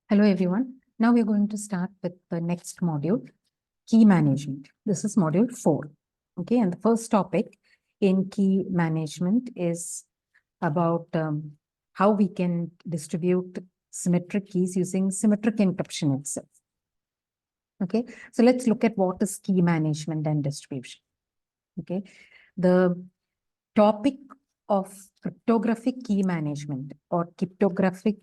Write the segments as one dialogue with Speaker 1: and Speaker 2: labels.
Speaker 1: Hello, everyone. Now we're going to start with the next module, key management. This is module 4. Okay, and the first topic in key management is about how we can distribute symmetric keys using symmetric encryption itself. Okay, so let's look at what is key management and distribution. Okay, the topic of cryptographic key management or cryptographic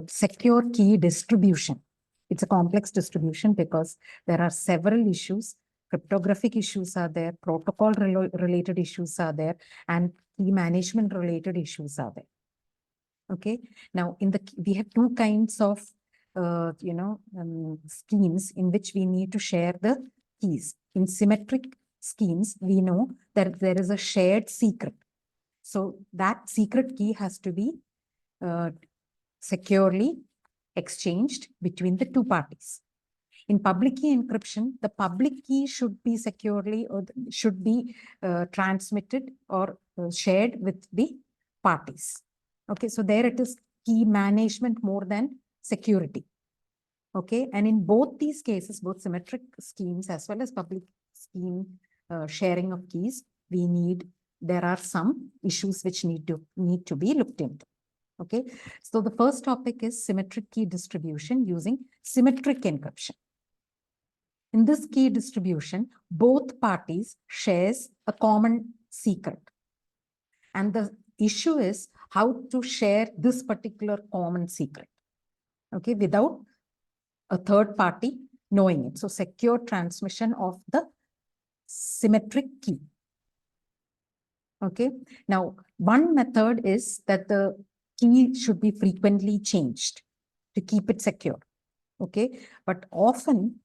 Speaker 1: secure key distribution. It's a complex distribution because there are several issues. Cryptographic issues are there, protocol related issues are there, and key management related issues are there. Okay. Now, we have two kinds of schemes in which we need to share the keys. In symmetric schemes, we know that there is a shared secret. So that secret key has to be securely exchanged between the two parties. In public key encryption, the public key should be securely or should be transmitted or shared with the parties. Okay, so there it is key management more than security. Okay, and in both these cases, both symmetric schemes as well as public scheme sharing of keys, there are some issues which need to be looked into. Okay, so the first topic is symmetric key distribution using symmetric encryption. In this key distribution, both parties shares a common secret. And the issue is how to share this particular common secret, okay, without a third party knowing it. So secure transmission of the symmetric key. Okay, now one method is that the key should be frequently changed to keep it secure. Okay, but often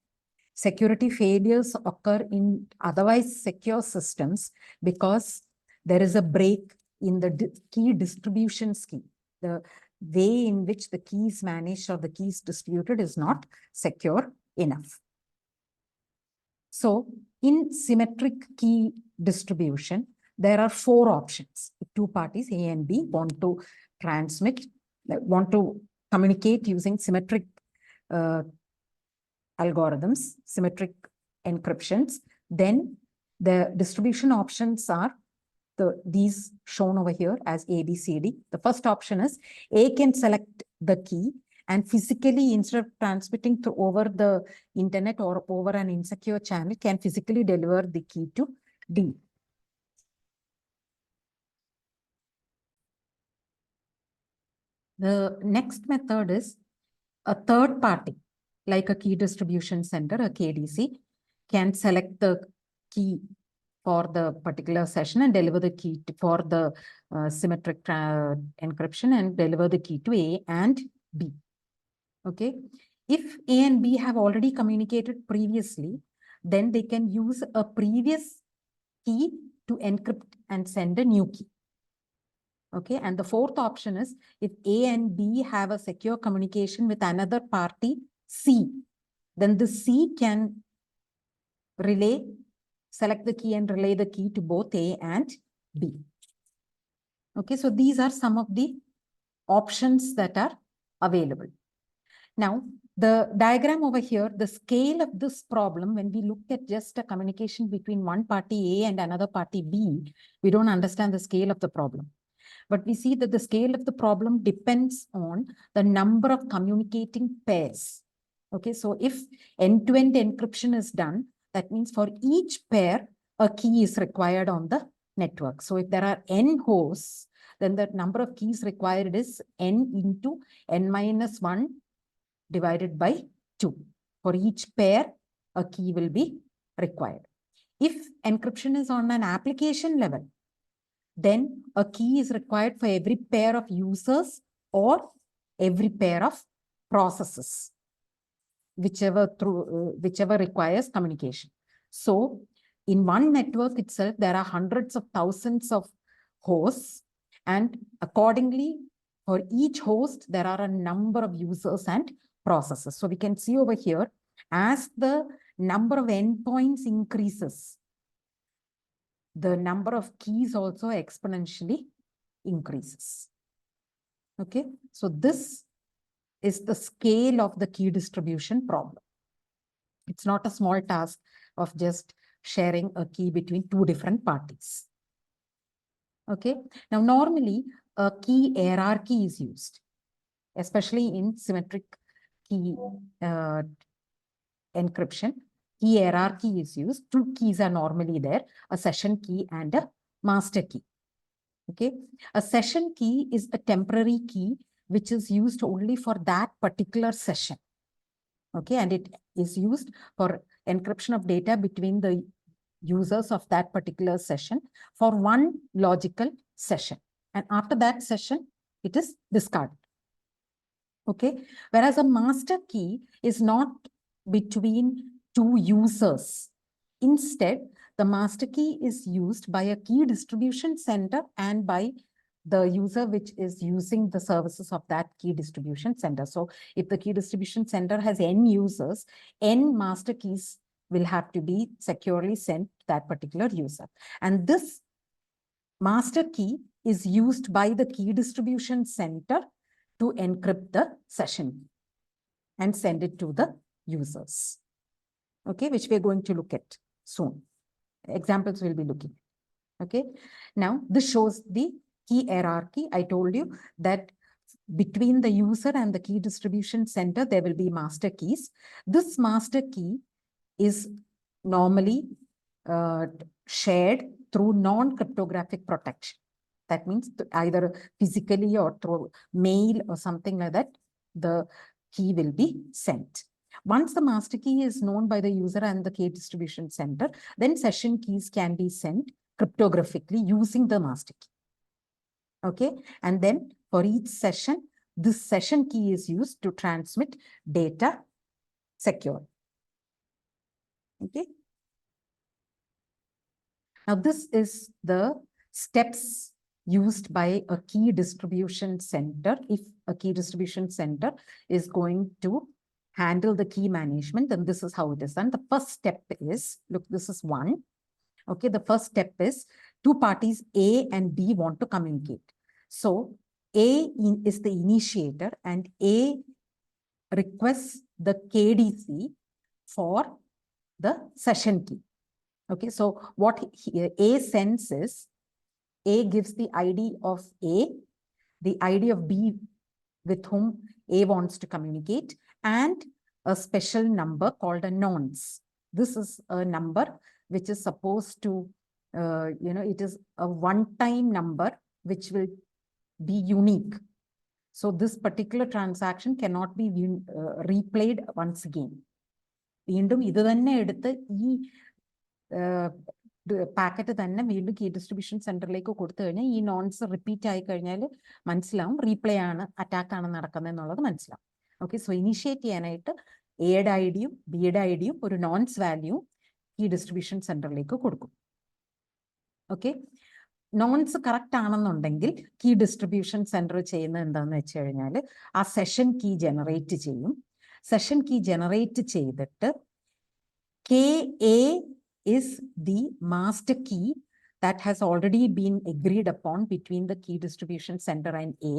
Speaker 1: security failures occur in otherwise secure systems because there is a break in the key distribution scheme. The way in which the key is managed or the key is distributed is not secure enough. So in symmetric key distribution, there are 4 options. If two parties, A and B, want to communicate using symmetric algorithms, symmetric encryptions, then the distribution options are these shown over here as A, B, C, D. The first option is A can select the key and physically, instead of transmitting over the internet or over an insecure channel, can physically deliver the key to D. The next method is a third party, like a key distribution center, a KDC, can select the key for the particular session and deliver the key for the symmetric encryption and deliver the key to A and B. Okay. If A and B have already communicated previously, then they can use a previous key to encrypt and send a new key. Okay, and the fourth option is if A and B have a secure communication with another party, C, then the C can select the key and relay the key to both A and B. Okay, so these are some of the options that are available. Now, the diagram over here, the scale of this problem, when we look at just a communication between one party A and another party B, we don't understand the scale of the problem. But we see that the scale of the problem depends on the number of communicating pairs. Okay, so if end-to-end encryption is done, that means for each pair, a key is required on the network. So if there are n hosts, then the number of keys required is n into n minus 1 divided by 2. For each pair, a key will be required. If encryption is on an application level, then a key is required for every pair of users or every pair of processes, whichever requires communication. So in one network itself, there are hundreds of thousands of hosts, and accordingly, for each host, there are a number of users and processes. So we can see over here, as the number of endpoints increases, the number of keys also exponentially increases. Okay, so this is the scale of the key distribution problem. It's not a small task of just sharing a key between two different parties. Okay. Now, normally a key hierarchy is used, especially in symmetric key encryption. Key hierarchy is used. Two keys are normally there, a session key and a master key. Okay. A session key is a temporary key which is used only for that particular session. Okay. And it is used for encryption of data between the users of that particular session for one logical session. And after that session, it is discarded. Okay. Whereas a master key is not between two users. Instead, the master key is used by a key distribution center and by the user which is using the services of that key distribution center. So if the key distribution center has n users, n master keys will have to be securely sent to that particular user. And this master key is used by the key distribution center to encrypt the session and send it to the users. Okay, which we're going to look at soon. Examples we'll be looking. Okay, now this shows the key hierarchy. I told you that between the user and the key distribution center, there will be master keys. This master key is normally shared through non-cryptographic protection. That means either physically or through mail or something like that, the key will be sent. Once the master key is known by the user and the key distribution center, then session keys can be sent cryptographically using the master key. Okay, and then for each session, this session key is used to transmit data secure. Okay. Now, this is the steps used by a key distribution center. If a key distribution center is going to handle the key management, then this is how it is done. The first step is, look, this is one. Okay, the first step is two parties A and B want to communicate. So A is the initiator and A requests the KDC for the session key. Okay, so what A sends is, A gives the ID of A, the ID of B with whom A wants to communicate, and a special number called a nonce. This is a number which is supposed to, it is a one-time number which will be unique. So this particular transaction cannot be replayed once again. വീണ്ടും ഇത് തന്നെ എടുത്ത് ഈ packet തന്നെ വീണ്ടും key distribution സെന്ററിലേക്ക് കൊടുത്തു കഴിഞ്ഞാൽ ഈ നോൺസ് റിപ്പീറ്റ് ആയി കഴിഞ്ഞാൽ മനസ്സിലാവും റീപ്ലേ ആണ്, അറ്റാക്ക് ആണ് നടക്കുന്നത് എന്നുള്ളത് മനസ്സിലാവും. ഓക്കെ, സോ ഇനിഷ്യേറ്റ് ചെയ്യാനായിട്ട് എയുടെ ഐഡിയും ബിയുടെ ഐഡിയും ഒരു നോൺസ് വാല്യൂവും കീ ഡിസ്ട്രിബ്യൂഷൻ സെന്ററിലേക്ക് കൊടുക്കും. ഓക്കെ, നോൺസ് കറക്റ്റ് ആണെന്നുണ്ടെങ്കിൽ കീ ഡിസ്ട്രിബ്യൂഷൻ സെന്റർ ചെയ്യുന്നത് എന്താണെന്ന് വെച്ച് കഴിഞ്ഞാൽ ആ സെഷൻ കീ ജനറേറ്റ് ചെയ്യും. സെഷൻ കീ ജനറേറ്റ് ചെയ്തിട്ട് KA is the master key that has already been agreed upon between the key distribution center and A,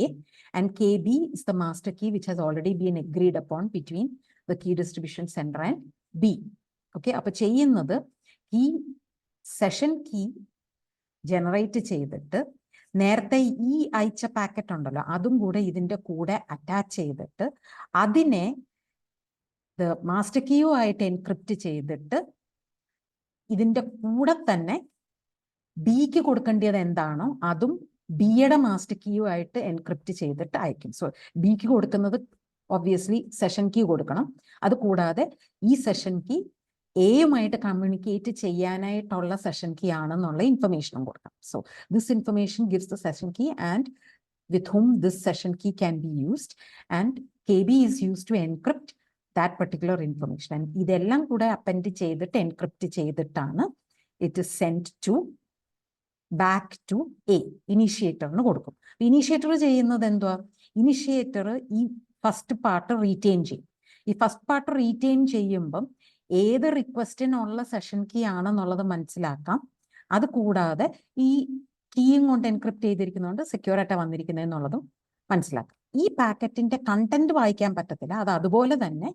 Speaker 1: and KB is the master key which has already been agreed upon between the key distribution center and B. Okay, appo cheyyunnathu ee session key generate ചെയ്തിട്ട് നേരത്തെ ഈ അയച്ച packet ഉണ്ടല്ലോ അതും കൂടെ ഇതിന്റെ കൂടെ attach ചെയ്തിട്ട് അതിനെ മാസ്റ്റർ കീയുമായിട്ട് എൻക്രിപ്റ്റ് ചെയ്തിട്ട് ഇതിന്റെ കൂടെ തന്നെ ബിക്ക് കൊടുക്കേണ്ടത് എന്താണോ അതും ബിയുടെ മാസ്റ്റർ കീയുമായിട്ട് എൻക്രിപ്റ്റ് ചെയ്തിട്ട് അയക്കും. സോ ബിക്ക് കൊടുക്കുന്നത് ഒബ്വിയസ്ലി സെഷൻ കീ കൊടുക്കണം. അത് കൂടാതെ ഈ സെഷൻ കീ എയുമായിട്ട് കമ്മ്യൂണിക്കേറ്റ് ചെയ്യാനായിട്ടുള്ള സെഷൻ കീ ആണെന്നുള്ള ഇൻഫർമേഷനും കൊടുക്കണം. So this information gives the session key and with whom this session key can be used, and KB is used to encrypt that particular information. And idellam kuda append ചെയ്തിട്ട് encrypt ചെയ്തിട്ടാണ് it is sent to back to A, initiator-ന് കൊടുക്കും. Initiator ചെയ്യുന്നത് എന്തുവാ? Initiator ഈ first part retain ചെയ്യും. ഈ first part retain ചെയ്യുമ്പം ഏത് റിക്വസ്റ്റിനുള്ള സെഷൻ കീ ആണെന്നുള്ളത് മനസ്സിലാക്കാം. അത് കൂടാതെ ഈ കീയും കൊണ്ട് എൻക്രിപ്റ്റ് ചെയ്തിരിക്കുന്നതുകൊണ്ട് സെക്യൂർ ആയിട്ടാണ് വന്നിരിക്കുന്നത് എന്നുള്ളതും മനസ്സിലാക്കാം. ഈ പാക്കറ്റിന്റെ കണ്ടന്റ് വായിക്കാൻ പറ്റത്തില്ല. അത് അതുപോലെ തന്നെ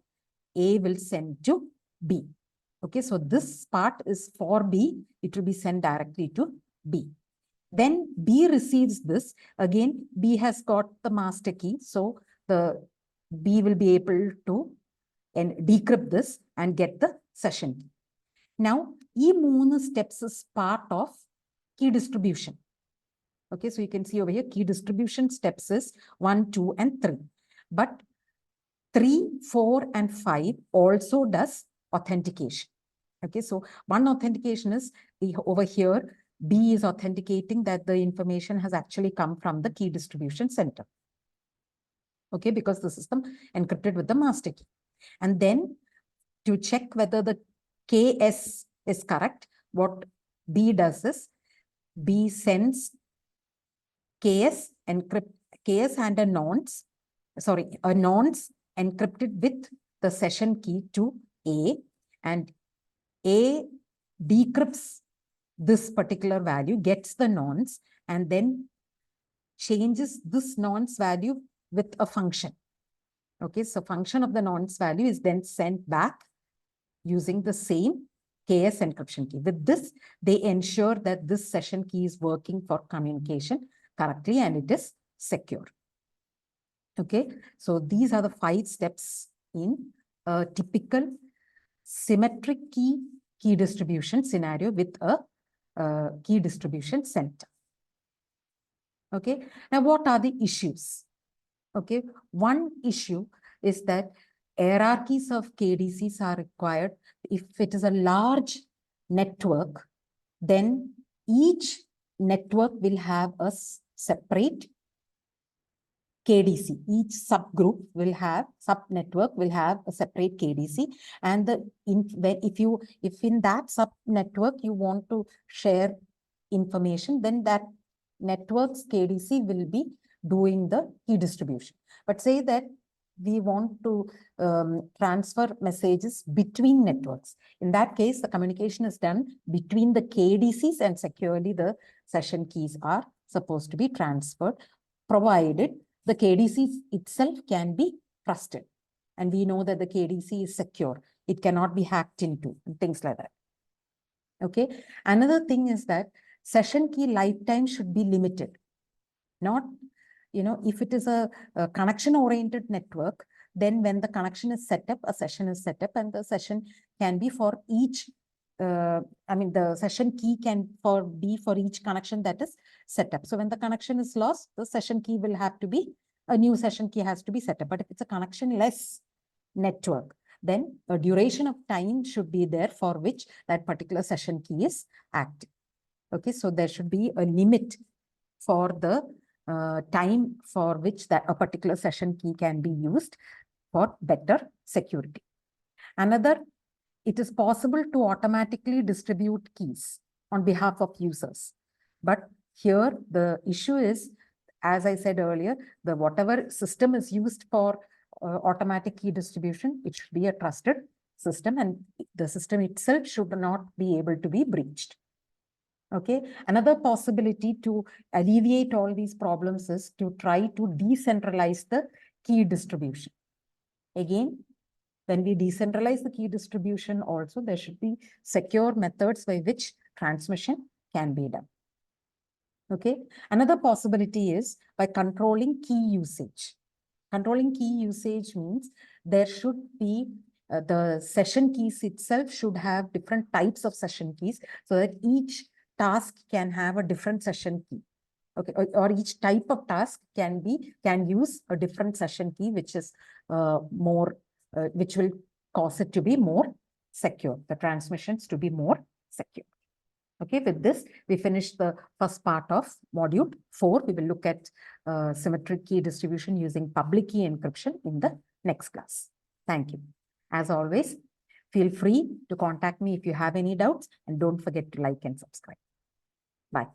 Speaker 1: A will send to B. Okay, so this part is for B. It will be sent directly to B. Then B receives this. Again, B has got the master key. So the B will be able to decrypt this and get the session key. Now, these 3 steps is part of key distribution. Okay, so you can see over here, key distribution steps is 1, 2, and 3. But 3, 4, and 5 also does authentication. Okay, so one authentication is over here, B is authenticating that the information has actually come from the key distribution center. Okay, because the system encrypted with the master key. And then to check whether the KS is correct, what B does is B sends KS and a nonce encrypted with the session key to A, and A decrypts this particular value, gets the nonce, and then changes this nonce value with a function. Okay, so function of the nonce value is then sent back using the same KS encryption key. With this, they ensure that this session key is working for communication correctly and it is secure. Okay, so these are the 5 steps in a typical symmetric key distribution scenario with a key distribution center. Okay, now what are the issues? Okay, one issue is that hierarchies of KDCs are required. If it is a large network, then each network will have a separate KDC. Each subgroup will have, subnetwork will have a separate KDC. And if in that subnetwork you want to share information, then that network's KDC will be doing the key distribution. But say that we want to transfer messages between networks. In that case, the communication is done between the KDCs and securely the session keys are supposed to be transferred, provided the KDC itself can be trusted. And we know that the KDC is secure. It cannot be hacked into, and things like that. Okay. Another thing is that session key lifetime should be limited. Not, if it is a connection-oriented network, then when the connection is set up, a session is set up, and the session can be for each, the session key can be for each connection that is set up. So when the connection is lost, the session key will have to be, a new session key has to be set up. But if it's a connection-less network, then a duration of time should be there for which that particular session key is active. Okay, so there should be a limit for the time for which that a particular session key can be used for better security. Another, it is possible to automatically distribute keys on behalf of users. But here the issue is, as I said earlier, whatever system is used for automatic key distribution, it should be a trusted system, and the system itself should not be able to be breached. Okay, another possibility to alleviate all these problems is to try to decentralize the key distribution. Again, when we decentralize the key distribution also, there should be secure methods by which transmission can be done. Okay, another possibility is by controlling key usage. Controlling key usage means there should be the session keys itself should have different types of session keys, so that each task can have a different session key. Okay, or each type of task can use a different session key, which is which will cause it to be more secure, the transmissions to be more secure. Okay, with this, we finish the first part of module 4. We will look at symmetric key distribution using public key encryption in the next class. Thank you. As always, feel free to contact me if you have any doubts, and don't forget to like and subscribe. Bye.